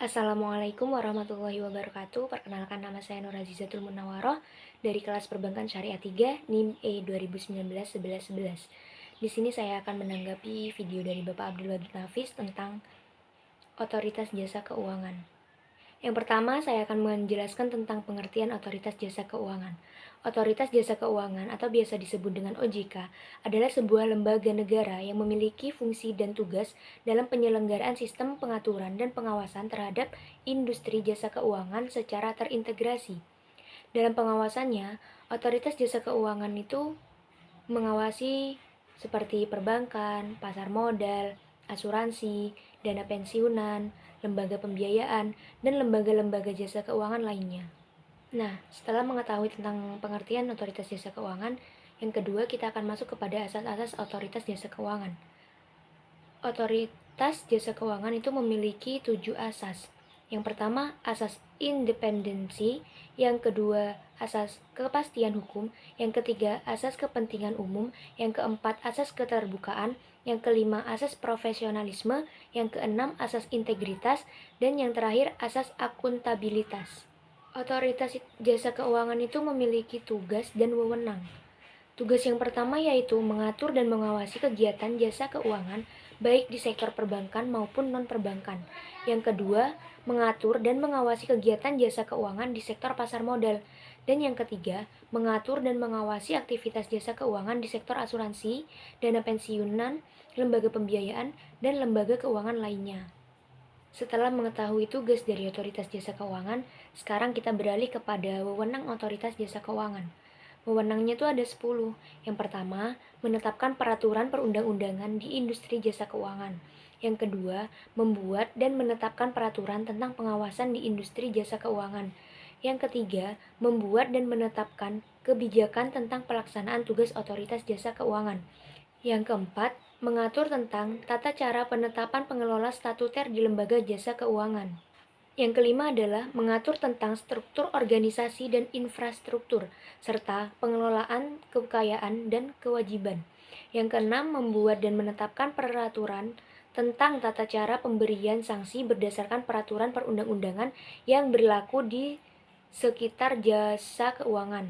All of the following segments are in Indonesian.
Assalamualaikum warahmatullahi wabarakatuh. Perkenalkan, nama saya Nur Azizatul Munawaroh dari kelas Perbankan Syariah 3 NIM E 2019-1111. Di sini saya akan menanggapi video dari Bapak Abdul Wadud Nafis tentang otoritas jasa keuangan. Yang pertama, saya akan menjelaskan tentang pengertian otoritas jasa keuangan. Otoritas jasa keuangan atau biasa disebut dengan OJK adalah sebuah lembaga negara yang memiliki fungsi dan tugas dalam penyelenggaraan sistem pengaturan dan pengawasan terhadap industri jasa keuangan secara terintegrasi. Dalam pengawasannya, otoritas jasa keuangan itu mengawasi seperti perbankan, pasar modal, asuransi, dana pensiunan, lembaga pembiayaan, dan lembaga-lembaga jasa keuangan lainnya. Nah, setelah mengetahui tentang pengertian otoritas jasa keuangan, yang kedua kita akan masuk kepada asas-asas otoritas jasa keuangan. Otoritas jasa keuangan itu memiliki 7 asas. Yang pertama, asas independensi. Yang kedua, asas kepastian hukum. Yang ketiga, asas kepentingan umum. Yang keempat, asas keterbukaan. Yang kelima, asas profesionalisme. Yang keenam, asas integritas. Dan yang terakhir, asas akuntabilitas. Otoritas jasa keuangan itu memiliki tugas dan wewenang. Tugas yang pertama yaitu mengatur dan mengawasi kegiatan jasa keuangan baik di sektor perbankan maupun non-perbankan. Yang kedua, mengatur dan mengawasi kegiatan jasa keuangan di sektor pasar modal. Dan yang ketiga, mengatur dan mengawasi aktivitas jasa keuangan di sektor asuransi, dana pensiunan, lembaga pembiayaan, dan lembaga keuangan lainnya. Setelah mengetahui tugas dari otoritas jasa keuangan, sekarang kita beralih kepada wewenang otoritas jasa keuangan. Wewenangnya itu ada 10. Yang pertama, menetapkan peraturan perundang-undangan di industri jasa keuangan. Yang kedua, membuat dan menetapkan peraturan tentang pengawasan di industri jasa keuangan. Yang ketiga, membuat dan menetapkan kebijakan tentang pelaksanaan tugas otoritas jasa keuangan. Yang keempat, mengatur tentang tata cara penetapan pengelola statuter di lembaga jasa keuangan. Yang kelima adalah mengatur tentang struktur organisasi dan infrastruktur, serta pengelolaan kekayaan dan kewajiban. Yang keenam, membuat dan menetapkan peraturan tentang tata cara pemberian sanksi berdasarkan peraturan perundang-undangan yang berlaku di sekitar jasa keuangan.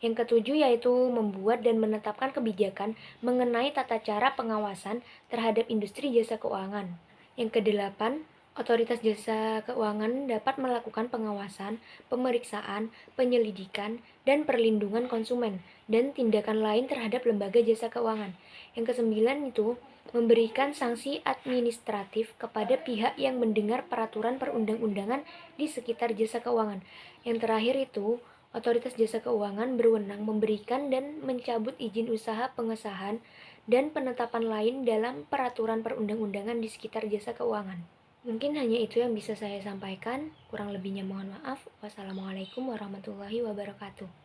Yang ketujuh yaitu membuat dan menetapkan kebijakan mengenai tata cara pengawasan terhadap industri jasa keuangan. Yang kedelapan, otoritas jasa keuangan dapat melakukan pengawasan, pemeriksaan, penyelidikan, dan perlindungan konsumen, dan tindakan lain terhadap lembaga jasa keuangan. Yang kesembilan itu memberikan sanksi administratif kepada pihak yang mendengar peraturan perundang-undangan di sekitar jasa keuangan. Yang terakhir itu, otoritas jasa keuangan berwenang memberikan dan mencabut izin usaha pengesahan dan penetapan lain dalam peraturan perundang-undangan di sekitar jasa keuangan. Mungkin hanya itu yang bisa saya sampaikan, kurang lebihnya mohon maaf. Wassalamualaikum warahmatullahi wabarakatuh.